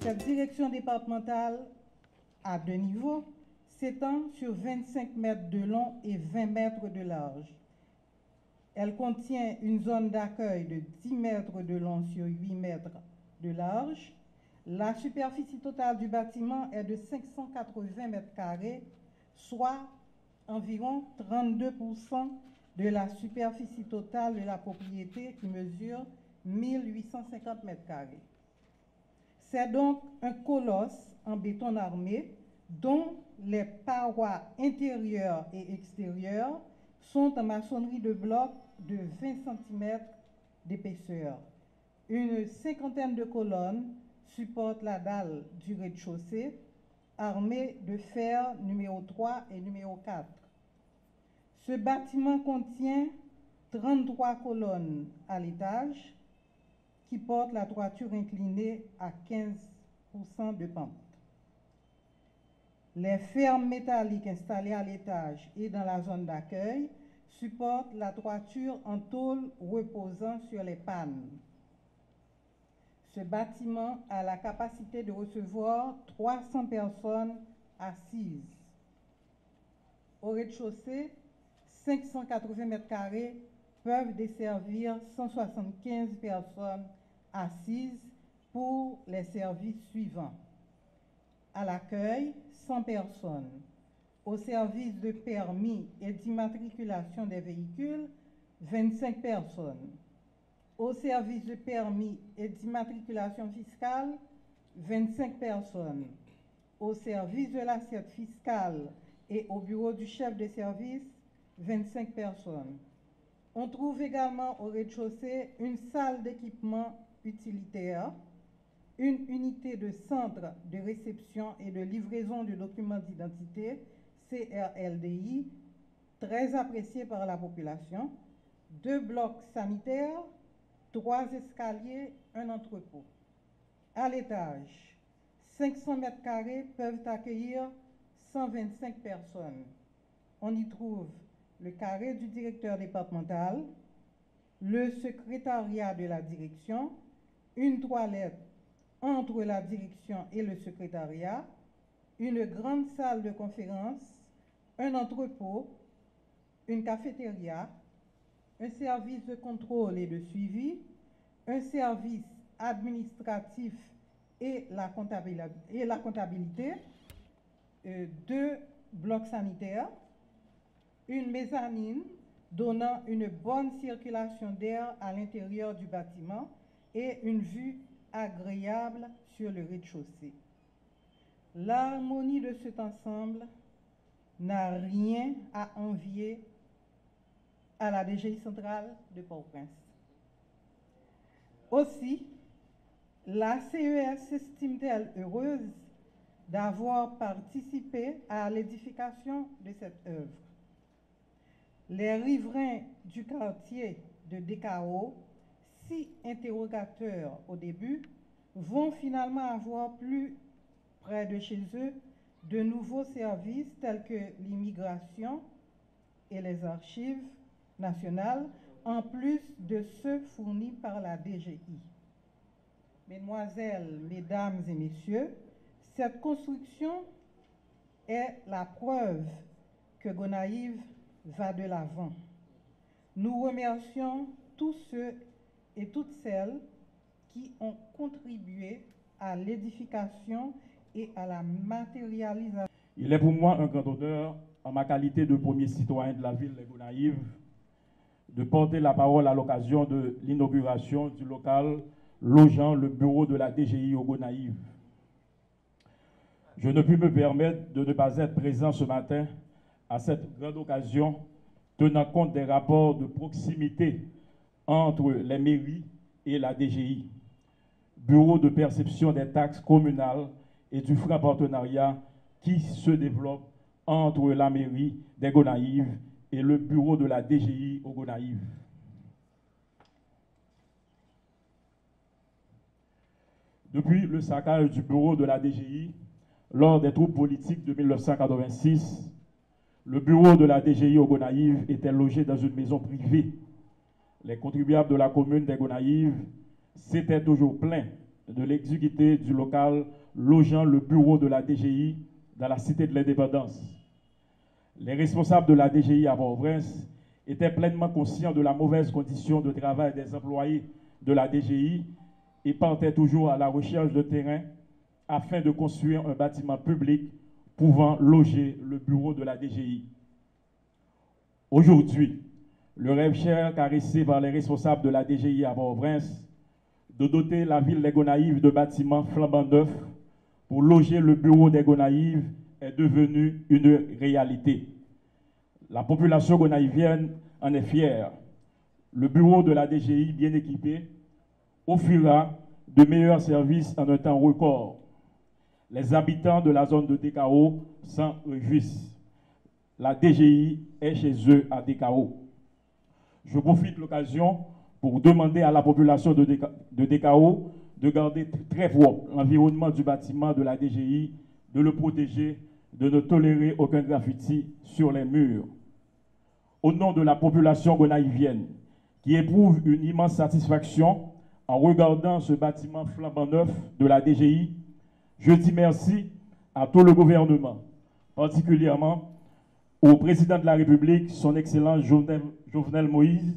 Cette direction départementale à 2 niveaux s'étend sur 25 mètres de long et 20 mètres de large. Elle contient une zone d'accueil de 10 mètres de long sur 8 mètres de large. La superficie totale du bâtiment est de 580 mètres carrés, soit environ 32% de la superficie totale de la propriété qui mesure 1850 mètres carrés. C'est donc un colosse en béton armé dont les parois intérieures et extérieures sont en maçonnerie de blocs de 20 cm d'épaisseur. Une cinquantaine de colonnes supportent la dalle du rez-de-chaussée, armée de fer numéro 3 et numéro 4. Ce bâtiment contient 33 colonnes à l'étage qui portent la toiture inclinée à 15% de pente. Les fermes métalliques installées à l'étage et dans la zone d'accueil supportent la toiture en tôle reposant sur les pannes. Ce bâtiment a la capacité de recevoir 300 personnes assises. Au rez-de-chaussée, 580 mètres carrés peuvent desservir 175 personnes assises pour les services suivants. À l'accueil, 100 personnes. Au service de permis et d'immatriculation des véhicules, 25 personnes. Au service de permis et d'immatriculation fiscale, 25 personnes. Au service de l'assiette fiscale et au bureau du chef de service, 25 personnes. On trouve également au rez-de-chaussée une salle d'équipement utilitaire, une unité de centre de réception et de livraison de documents d'identité, CRLDI, très appréciée par la population, 2 blocs sanitaires, 3 escaliers, un entrepôt. À l'étage, 500 mètres carrés peuvent accueillir 125 personnes. On y trouve le carré du directeur départemental, le secrétariat de la direction, une toilette entre la direction et le secrétariat, une grande salle de conférence, un entrepôt, une cafétéria, un service de contrôle et de suivi, un service administratif et la comptabilité, 2 blocs sanitaires, une mezzanine donnant une bonne circulation d'air à l'intérieur du bâtiment et une vue agréable sur le rez-de-chaussée. L'harmonie de cet ensemble n'a rien à envier à la DGI centrale de Port-au-Prince. Aussi, la CES s'estime-t-elle heureuse d'avoir participé à l'édification de cette œuvre. Les riverains du quartier de DKO, si interrogateurs au début, vont finalement avoir plus près de chez eux de nouveaux services tels que l'immigration et les archives nationales, en plus de ceux fournis par la DGI. Mesdemoiselles, mesdames et messieurs, cette construction est la preuve que Gonaïves va de l'avant. Nous remercions tous ceux et toutes celles qui ont contribué à l'édification et à la matérialisation. Il est pour moi un grand honneur, en ma qualité de premier citoyen de la ville de Gonaïves, de porter la parole à l'occasion de l'inauguration du local logeant le bureau de la DGI au Gonaïves. Je ne puis me permettre de ne pas être présent ce matin à cette grande occasion, tenant compte des rapports de proximité entre les mairies et la DGI, bureau de perception des taxes communales et du franc partenariat qui se développe entre la mairie des Gonaïves et le bureau de la DGI au Gonaïves. Depuis le saccage du bureau de la DGI, lors des troubles politiques de 1986, le bureau de la DGI au Gonaïves était logé dans une maison privée. Les contribuables de la commune des Gonaïves s'étaient toujours plaints de l'exiguïté du local logeant le bureau de la DGI dans la cité de l'Indépendance. Les responsables de la DGI à Port-au-Prince étaient pleinement conscients de la mauvaise condition de travail des employés de la DGI et partaient toujours à la recherche de terrain afin de construire un bâtiment public pouvant loger le bureau de la DGI. Aujourd'hui, le rêve cher caressé par les responsables de la DGI à Port-au-Prince de doter la ville des Gonaïves de bâtiments flambant neufs pour loger le bureau des Gonaïves est devenu une réalité. La population gonaïvienne en est fière. Le bureau de la DGI, bien équipé, offrira de meilleurs services en un temps record. Les habitants de la zone de DKO s'en réjouissent. La DGI est chez eux à DKO. Je profite de l'occasion pour demander à la population de DKO de garder très propre l'environnement du bâtiment de la DGI, de le protéger, de ne tolérer aucun graffiti sur les murs. Au nom de la population gonaïvienne, qui éprouve une immense satisfaction en regardant ce bâtiment flambant neuf de la DGI, je dis merci à tout le gouvernement, particulièrement au président de la République, son Excellence Jovenel Moïse,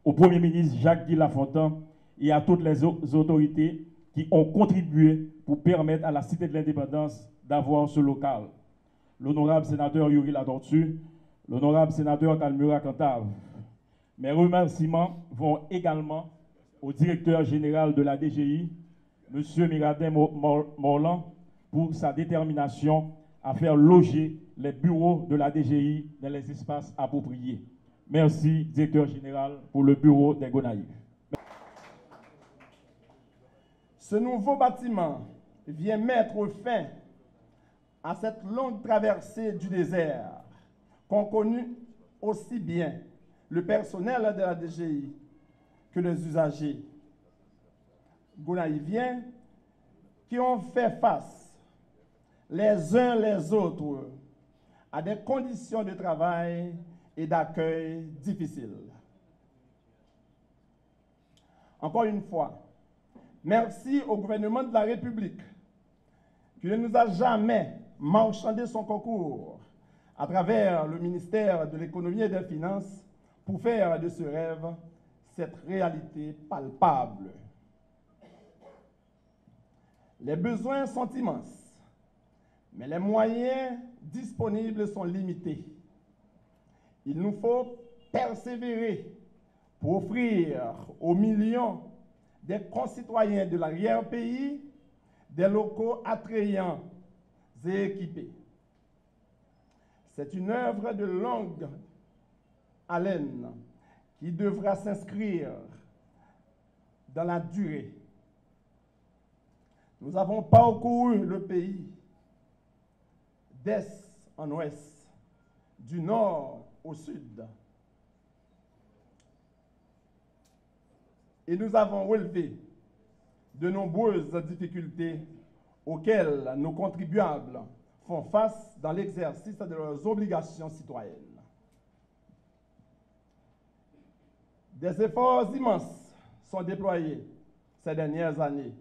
au Premier ministre Jacques-Guy Lafontaine et à toutes les autorités qui ont contribué pour permettre à la Cité de l'Indépendance d'avoir ce local. L'honorable sénateur Yuri Latortue, l'honorable sénateur Kalmura Cantave. Mes remerciements vont également au directeur général de la DGI, M. Miradin Morland, pour sa détermination à faire loger les bureaux de la DGI dans les espaces appropriés. Merci, directeur général, pour le bureau des Gonaïves. Ce nouveau bâtiment vient mettre fin à cette longue traversée du désert qu'ont connu aussi bien le personnel de la DGI que les usagers gonaïviens qui ont fait face les uns les autres à des conditions de travail et d'accueil difficiles. Encore une fois, merci au gouvernement de la République qui ne nous a jamais marchandé son concours à travers le ministère de l'Économie et des Finances pour faire de ce rêve cette réalité palpable. Les besoins sont immenses, mais les moyens disponibles sont limités. Il nous faut persévérer pour offrir aux millions des concitoyens de l'arrière-pays des locaux attrayants et équipés. C'est une œuvre de longue haleine qui devra s'inscrire dans la durée. Nous avons parcouru le pays d'est en ouest, du nord au sud. Et nous avons relevé de nombreuses difficultés auxquelles nos contribuables font face dans l'exercice de leurs obligations citoyennes. Des efforts immenses sont déployés ces dernières années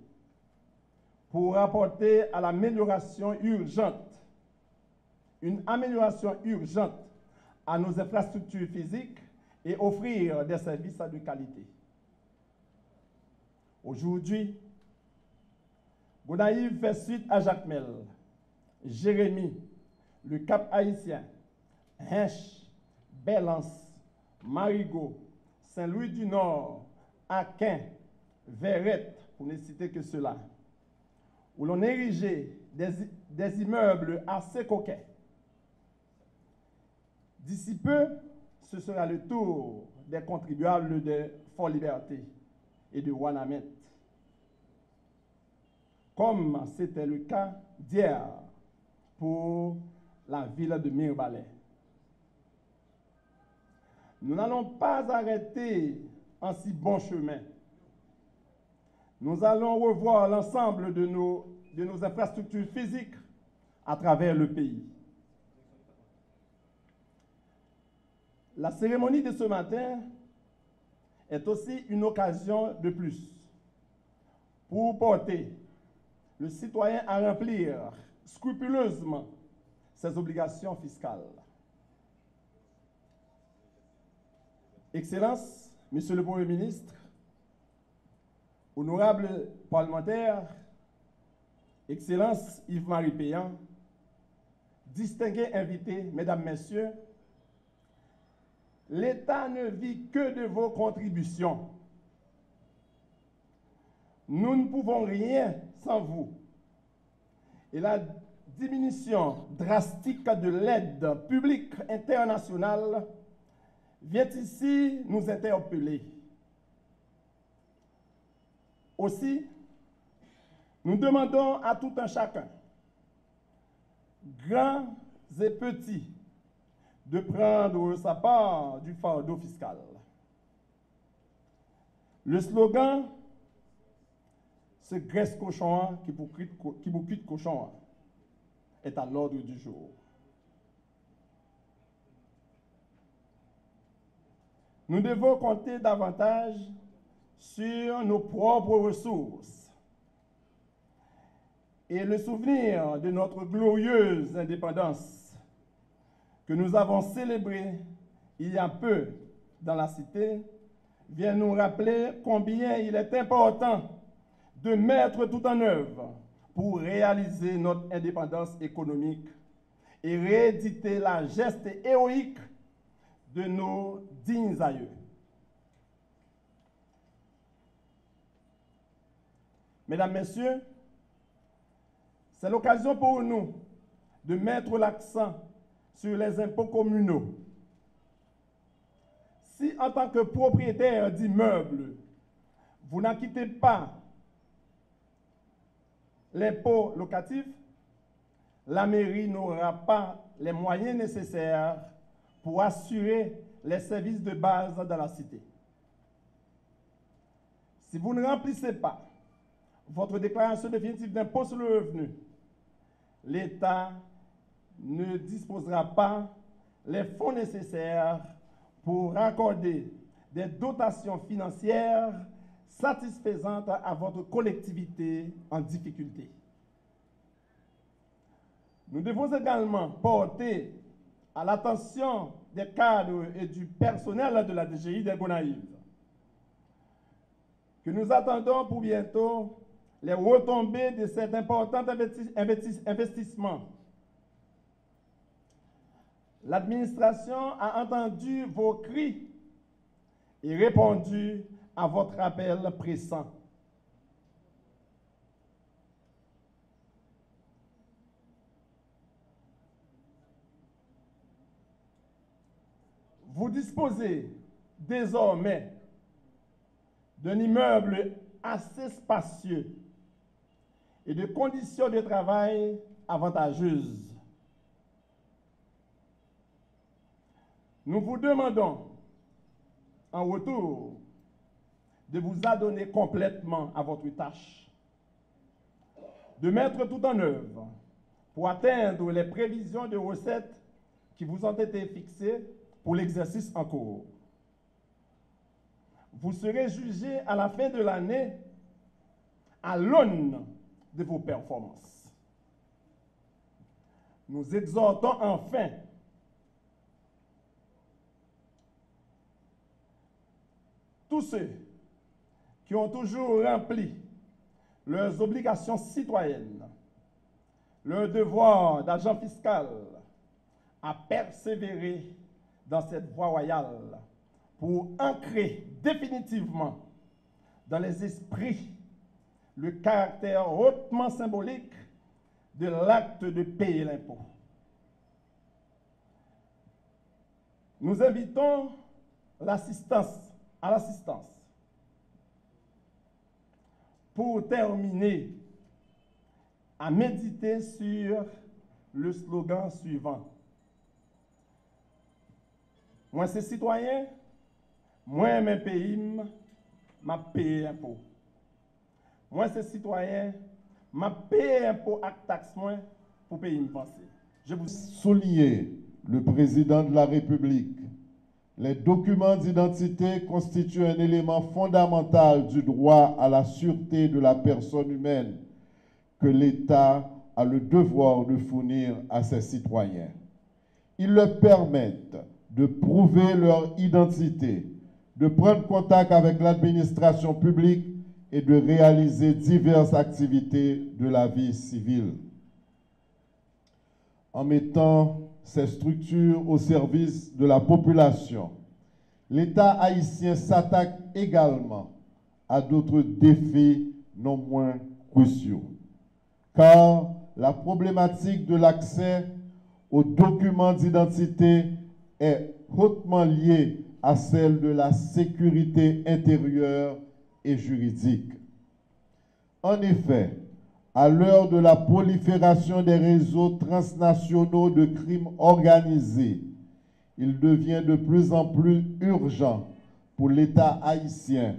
pour apporter à l'amélioration urgente, une amélioration urgente à nos infrastructures physiques et offrir des services de qualité. Aujourd'hui, Gonaïves fait suite à Jacmel, Jérémie, le Cap Haïtien, Hinche, Belance, Marigot, Saint-Louis-du-Nord, Aquin, Verrette, pour ne citer que cela, où l'on érigeait des immeubles assez coquets. D'ici peu, ce sera le tour des contribuables de Fort-Liberté et de Ouanamet, comme c'était le cas d'hier pour la ville de Mirbalais. Nous n'allons pas arrêter en si bon chemin. Nous allons revoir l'ensemble de nos infrastructures physiques à travers le pays. La cérémonie de ce matin est aussi une occasion de plus pour porter le citoyen à remplir scrupuleusement ses obligations fiscales. Excellences, Monsieur le Premier ministre, honorables parlementaires, Excellences Yves-Marie Péan, distingués invités, Mesdames, Messieurs, l'État ne vit que de vos contributions. Nous ne pouvons rien sans vous. Et la diminution drastique de l'aide publique internationale vient ici nous interpeller. Aussi, nous demandons à tout un chacun, grands et petits, de prendre sa part du fardeau fiscal. Le slogan « Ce graisse cochon qui vous quitte cochon » est à l'ordre du jour. Nous devons compter davantage sur nos propres ressources et le souvenir de notre glorieuse indépendance que nous avons célébrée il y a peu dans la cité vient nous rappeler combien il est important de mettre tout en œuvre pour réaliser notre indépendance économique et rééditer la geste héroïque de nos dignes aïeux. Mesdames, Messieurs, c'est l'occasion pour nous de mettre l'accent sur les impôts communaux. Si, en tant que propriétaire d'immeubles, vous n'acquittez pas l'impôt locatif, la mairie n'aura pas les moyens nécessaires pour assurer les services de base dans la cité. Si vous ne remplissez pas votre déclaration définitive d'impôt sur le revenu, l'État ne disposera pas les fonds nécessaires pour accorder des dotations financières satisfaisantes à votre collectivité en difficulté. Nous devons également porter à l'attention des cadres et du personnel de la DGI des Gonaïves que nous attendons pour bientôt les retombées de cet important investissement. L'administration a entendu vos cris et répondu à votre appel pressant. Vous disposez désormais d'un immeuble assez spacieux et de conditions de travail avantageuses. Nous vous demandons en retour de vous adonner complètement à votre tâche, de mettre tout en œuvre pour atteindre les prévisions de recettes qui vous ont été fixées pour l'exercice en cours. Vous serez jugé à la fin de l'année à l'aune de vos performances. Nous exhortons enfin tous ceux qui ont toujours rempli leurs obligations citoyennes, leur devoir d'agent fiscal, à persévérer dans cette voie royale pour ancrer définitivement dans les esprits le caractère hautement symbolique de l'acte de payer l'impôt. Nous invitons à l'assistance pour terminer à méditer sur le slogan suivant. Moi, c'est citoyen, moi, mes pays, m'a payé impôt. Moi, c'est citoyen, m'a payé impôt avec taxe moins pour payer une pensée. Je vous souligne le président de la République Les documents d'identité constituent un élément fondamental du droit à la sûreté de la personne humaine que l'État a le devoir de fournir à ses citoyens. Ils leur permettent de prouver leur identité, de prendre contact avec l'administration publique et de réaliser diverses activités de la vie civile. En mettant ces structures au service de la population, l'État haïtien s'attaque également à d'autres défis non moins cruciaux. Car la problématique de l'accès aux documents d'identité est hautement liée à celle de la sécurité intérieure et juridique. En effet, à l'heure de la prolifération des réseaux transnationaux de crimes organisés, il devient de plus en plus urgent pour l'État haïtien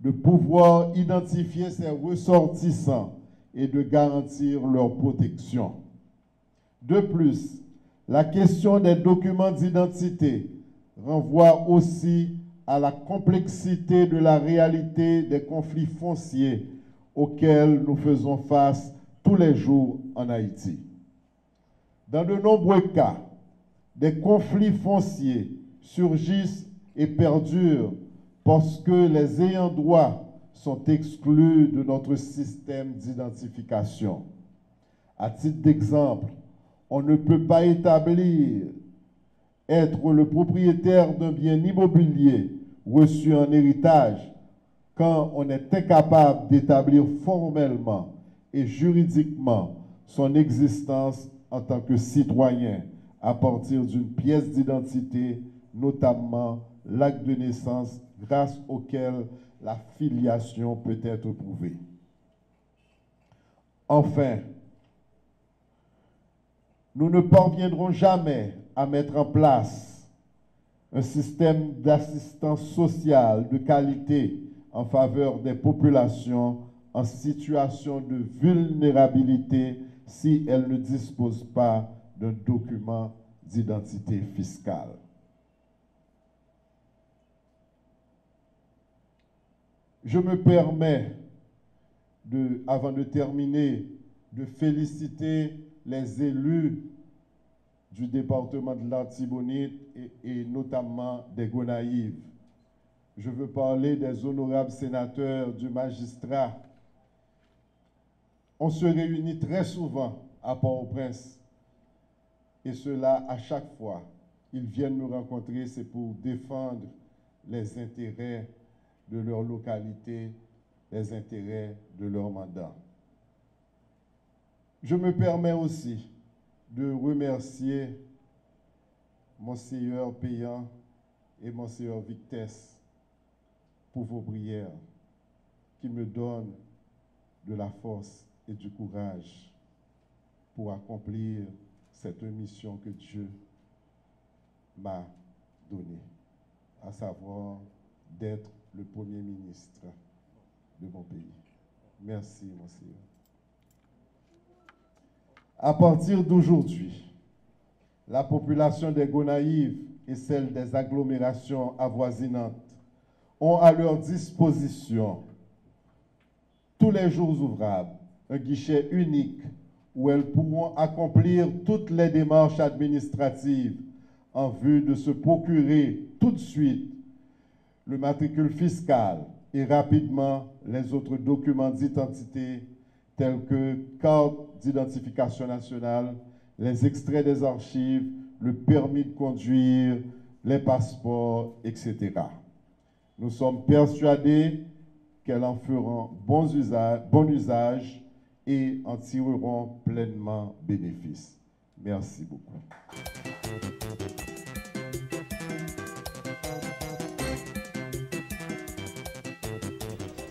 de pouvoir identifier ses ressortissants et de garantir leur protection. De plus, la question des documents d'identité renvoie aussi à la complexité de la réalité des conflits fonciers auxquels nous faisons face tous les jours en Haïti. Dans de nombreux cas, des conflits fonciers surgissent et perdurent parce que les ayants droit sont exclus de notre système d'identification. À titre d'exemple, on ne peut pas établir être le propriétaire d'un bien immobilier reçu en héritage quand on est incapable d'établir formellement et juridiquement son existence en tant que citoyen à partir d'une pièce d'identité, notamment l'acte de naissance grâce auquel la filiation peut être prouvée. Enfin, nous ne parviendrons jamais à mettre en place un système d'assistance sociale de qualité en faveur des populations en situation de vulnérabilité si elles ne disposent pas d'un document d'identité fiscale. Je me permets, avant de terminer, de féliciter les élus du département de l'Artibonite et notamment des Gonaïves. Je veux parler des honorables sénateurs, du magistrat. On se réunit très souvent à Port-au-Prince et cela à chaque fois. Ils viennent nous rencontrer, c'est pour défendre les intérêts de leur localité, les intérêts de leur mandat. Je me permets aussi de remercier Monseigneur Payan et Monseigneur Victès pour vos prières qui me donnent de la force et du courage pour accomplir cette mission que Dieu m'a donnée, à savoir d'être le Premier ministre de mon pays. Merci, Monseigneur. À partir d'aujourd'hui, la population des Gonaïves et celle des agglomérations avoisinantes ont à leur disposition tous les jours ouvrables un guichet unique où elles pourront accomplir toutes les démarches administratives en vue de se procurer tout de suite le matricule fiscal et rapidement les autres documents d'identité tels que carte d'identification nationale, les extraits des archives, le permis de conduire, les passeports, etc. Nous sommes persuadés qu'elles en feront bon usage et en tireront pleinement bénéfice. Merci beaucoup.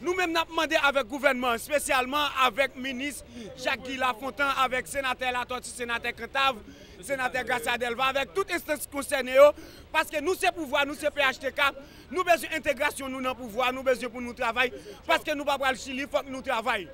Nous-mêmes, nous avons demandé avec le gouvernement, spécialement avec le ministre Jacques-Guy Lafontaine, avec le sénateur Latortue, sénateur Cantave, sénateur Garcia Delva, avec toutes les instances concernées, parce que nous, c'est pouvoir, nous, c'est PHTK, nous avons besoin d'intégration, nous, dans le pouvoir, nous avons besoin pour nous travailler, parce que nous ne pouvons pas le Chili, il faut que nous travaillions.